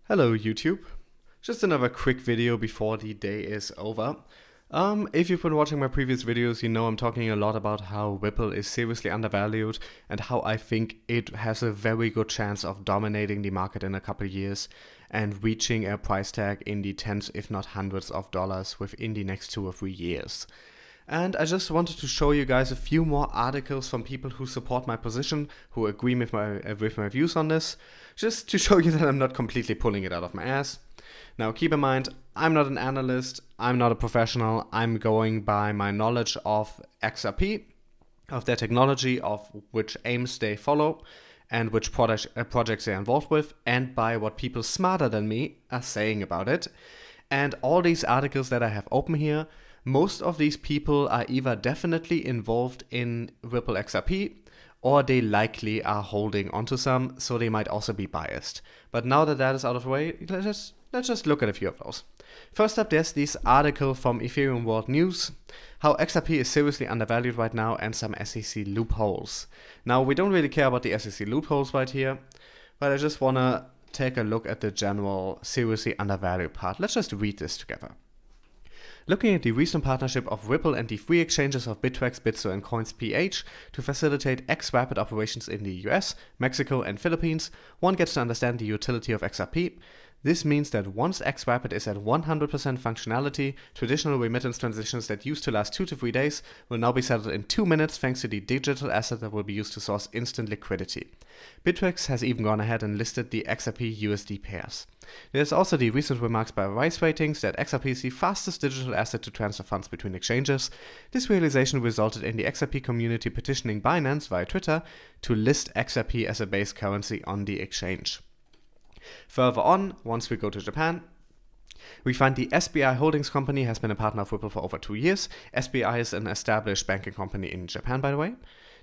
Hello YouTube. Just another quick video before the day is over. If you've been watching my previous videos, you know I'm talking a lot about how Ripple is seriously undervalued and how I think it has a very good chance of dominating the market in a couple of years and reaching a price tag in the tens if not hundreds of dollars within the next 2 or 3 years. And I just wanted to show you guys a few more articles from people who support my position, who agree with my views on this, just to show you that I'm not completely pulling it out of my ass. Now keep in mind, I'm not an analyst, I'm not a professional, I'm going by my knowledge of XRP, of their technology, of which aims they follow, and which projects they're involved with, and by what people smarter than me are saying about it. And all these articles that I have open here, most of these people are either definitely involved in Ripple XRP or they likely are holding onto some, so they might also be biased. But now that that is out of the way, let's just look at a few of those. First up, there's this article from Ethereum World News, how XRP is seriously undervalued right now and some SEC loopholes. Now, we don't really care about the SEC loopholes right here, but I just want to take a look at the general seriously undervalued part. Let's just read this together. Looking at the recent partnership of Ripple and the free exchanges of Bittrex, Bitso and CoinsPH to facilitate X-Rapid operations in the US, Mexico and Philippines, one gets to understand the utility of XRP. This means that once X-Rapid is at 100% functionality, traditional remittance transitions that used to last 2 to 3 days will now be settled in 2 minutes thanks to the digital asset that will be used to source instant liquidity. Bittrex has even gone ahead and listed the XRP USD pairs. There's also the recent remarks by Rice Ratings that XRP is the fastest digital asset to transfer funds between exchanges. This realization resulted in the XRP community petitioning Binance via Twitter to list XRP as a base currency on the exchange. Further on, once we go to Japan, we find the SBI Holdings Company has been a partner of Ripple for over 2 years. SBI is an established banking company in Japan, by the way.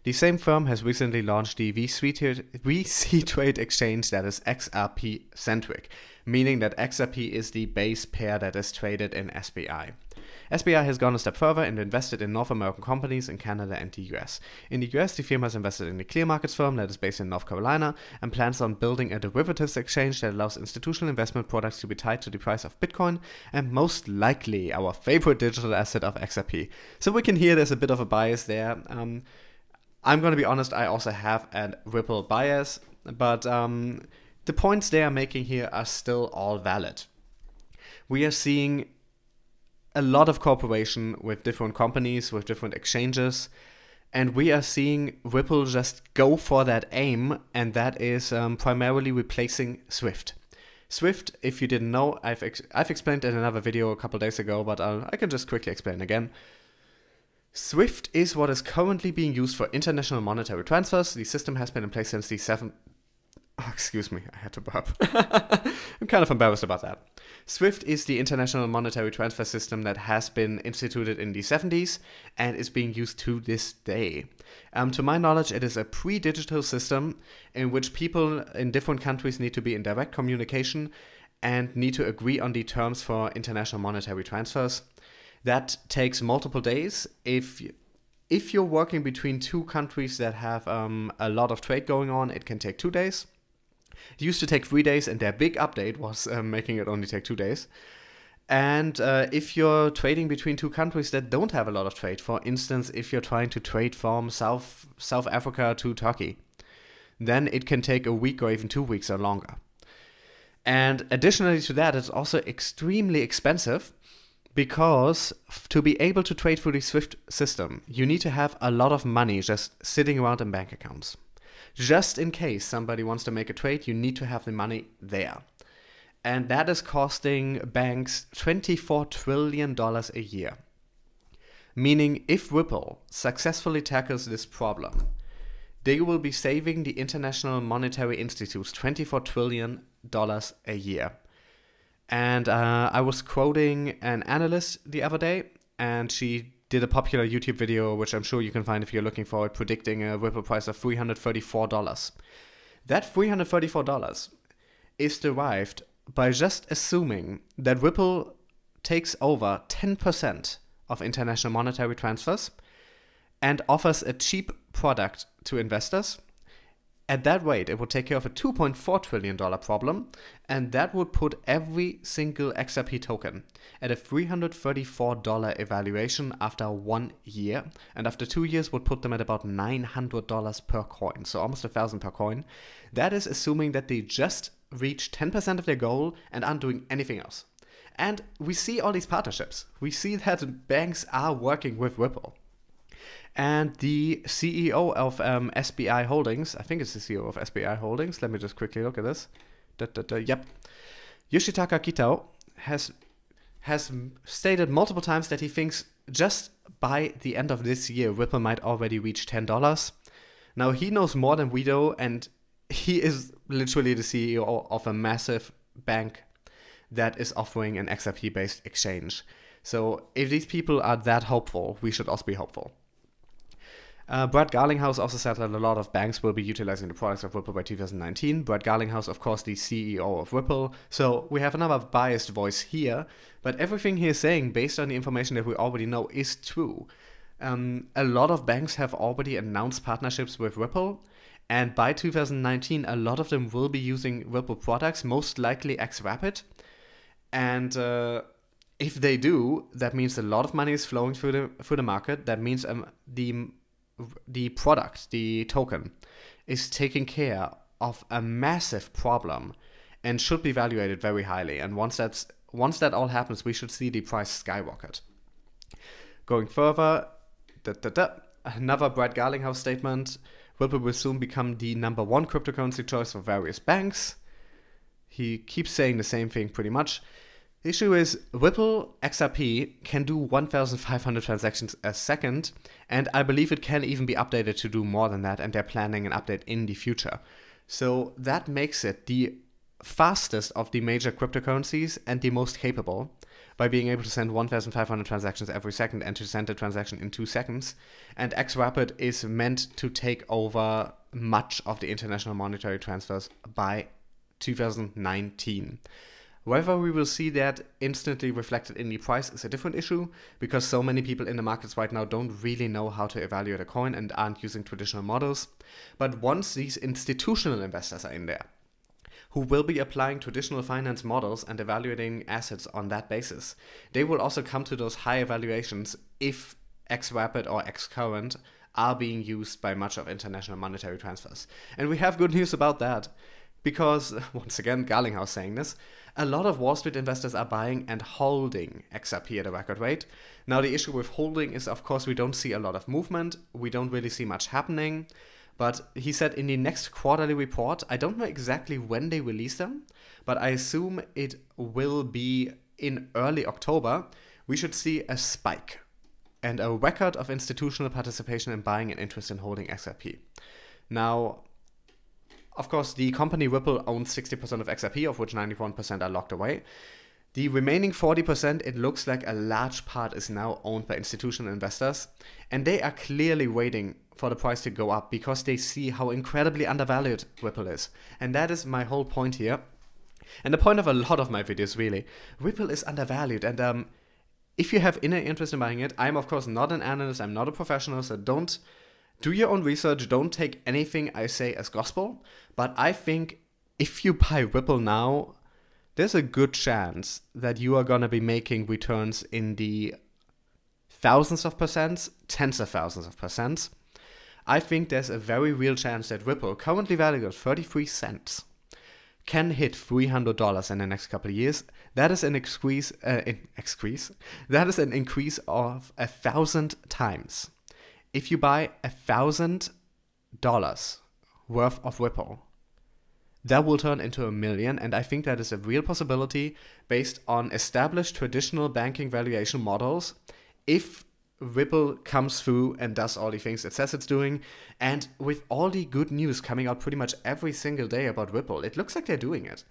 The same firm has recently launched the VC Trade exchange that is XRP-centric, meaning that XRP is the base pair that is traded in SBI. SBI has gone a step further and invested in North American companies in Canada and the US. In the US, the firm has invested in the Clear Markets firm that is based in North Carolina and plans on building a derivatives exchange that allows institutional investment products to be tied to the price of Bitcoin and most likely our favorite digital asset of XRP. So we can hear there's a bit of a bias there. I'm going to be honest, I also have a Ripple bias, but the points they are making here are still all valid. We are seeing a lot of cooperation with different companies, with different exchanges, and we are seeing Ripple just go for that aim, and that is primarily replacing Swift. Swift, if you didn't know, I've explained in another video a couple days ago, but I can just quickly explain again. Swift is what is currently being used for international monetary transfers. The system has been in place since the excuse me, I had to burp. I'm kind of embarrassed about that. Swift is the international monetary transfer system that has been instituted in the 70s and is being used to this day. To my knowledge, it is a pre-digital system in which people in different countries need to be in direct communication and need to agree on the terms for international monetary transfers. That takes multiple days. If you're working between two countries that have a lot of trade going on, it can take 2 days. It used to take 3 days, and their big update was making it only take 2 days. And if you're trading between two countries that don't have a lot of trade, for instance, if you're trying to trade from South Africa to Turkey, then it can take a week or even 2 weeks or longer. And additionally to that, it's also extremely expensive, because to be able to trade through the Swift system, you need to have a lot of money just sitting around in bank accounts. Just in case somebody wants to make a trade, you need to have the money there. And that is costing banks $24 trillion a year. Meaning if Ripple successfully tackles this problem, they will be saving the international monetary institutes $24 trillion a year. And I was quoting an analyst the other day, and she did a popular YouTube video, which I'm sure you can find if you're looking for it, predicting a Ripple price of $334. That $334 is derived by just assuming that Ripple takes over 10% of international monetary transfers and offers a cheap product to investors At that rate, it would take care of a $2.4 trillion problem, and that would put every single XRP token at a $334 evaluation after 1 year, and after 2 years would put them at about $900 per coin, so almost $1,000 per coin. That is assuming that they just reach 10% of their goal and aren't doing anything else. And we see all these partnerships. We see that banks are working with Ripple. And the CEO of SBI Holdings, I think it's the CEO of SBI Holdings, let me just quickly look at this. Yep. Yoshitaka Kitao has stated multiple times that he thinks just by the end of this year, Ripple might already reach $10. Now, he knows more than we do, and he is literally the CEO of a massive bank that is offering an XRP-based exchange. So if these people are that hopeful, we should also be hopeful. Brad Garlinghouse also said that a lot of banks will be utilizing the products of Ripple by 2019. Brad Garlinghouse, of course, the CEO of Ripple. So we have another biased voice here, but everything he is saying, based on the information that we already know, is true. A lot of banks have already announced partnerships with Ripple, and by 2019, a lot of them will be using Ripple products, most likely XRapid. And if they do, that means a lot of money is flowing through the market. That means the product, the token, is taking care of a massive problem and should be evaluated very highly. And once that all happens, we should see the price skyrocket. Going further, another Brad Garlinghouse statement: Ripple will soon become the #1 cryptocurrency choice for various banks. He keeps saying the same thing pretty much. The issue is Ripple XRP can do 1,500 transactions a second, and I believe it can even be updated to do more than that, and they're planning an update in the future. So that makes it the fastest of the major cryptocurrencies and the most capable, by being able to send 1,500 transactions every second and to send a transaction in 2 seconds. And XRapid is meant to take over much of the international monetary transfers by 2019. Whether we will see that instantly reflected in the price is a different issue, because so many people in the markets right now don't really know how to evaluate a coin and aren't using traditional models. But once these institutional investors are in there, who will be applying traditional finance models and evaluating assets on that basis, they will also come to those high evaluations if XRapid or XCurrent are being used by much of international monetary transfers. And we have good news about that, because, once again, Garlinghouse saying this, a lot of Wall Street investors are buying and holding XRP at a record rate. Now, the issue with holding is, of course, we don't see a lot of movement. We don't really see much happening. But he said in the next quarterly report, I don't know exactly when they release them, but I assume it will be in early October, we should see a spike and a record of institutional participation in buying and interest in holding XRP. Now, of course, the company Ripple owns 60% of XRP, of which 91% are locked away. The remaining 40%, it looks like a large part is now owned by institutional investors, and they are clearly waiting for the price to go up because they see how incredibly undervalued Ripple is. And that is my whole point here. And the point of a lot of my videos, really. Ripple is undervalued, and if you have inner interest in buying it, I'm of course not an analyst, I'm not a professional, so don't do your own research, don't take anything I say as gospel. But I think if you buy Ripple now, there's a good chance that you are going to be making returns in the thousands of percents, tens of thousands of percents. I think there's a very real chance that Ripple, currently valued at 33 cents, can hit $300 in the next couple of years. That is an increase of 1,000 times. If you buy $1,000 worth of Ripple, that will turn into $1 million, and I think that is a real possibility based on established traditional banking valuation models. If Ripple comes through and does all the things it says it's doing, and with all the good news coming out pretty much every single day about Ripple, it looks like they're doing it.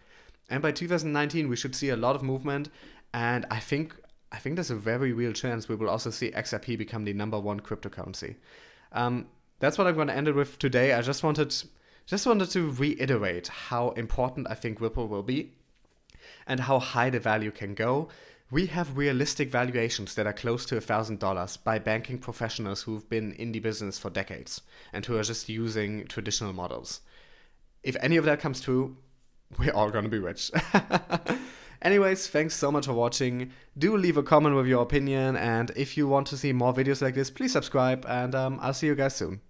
And by 2019, we should see a lot of movement, and I think there's a very real chance we will also see XRP become the #1 cryptocurrency. That's what I'm going to end it with today. I just wanted to reiterate how important I think Ripple will be and how high the value can go. We have realistic valuations that are close to $1,000 by banking professionals who've been in the business for decades and who are just using traditional models. if any of that comes true, we're all gonna be rich. Anyways, thanks so much for watching. Do leave a comment with your opinion, and if you want to see more videos like this, please subscribe, and I'll see you guys soon.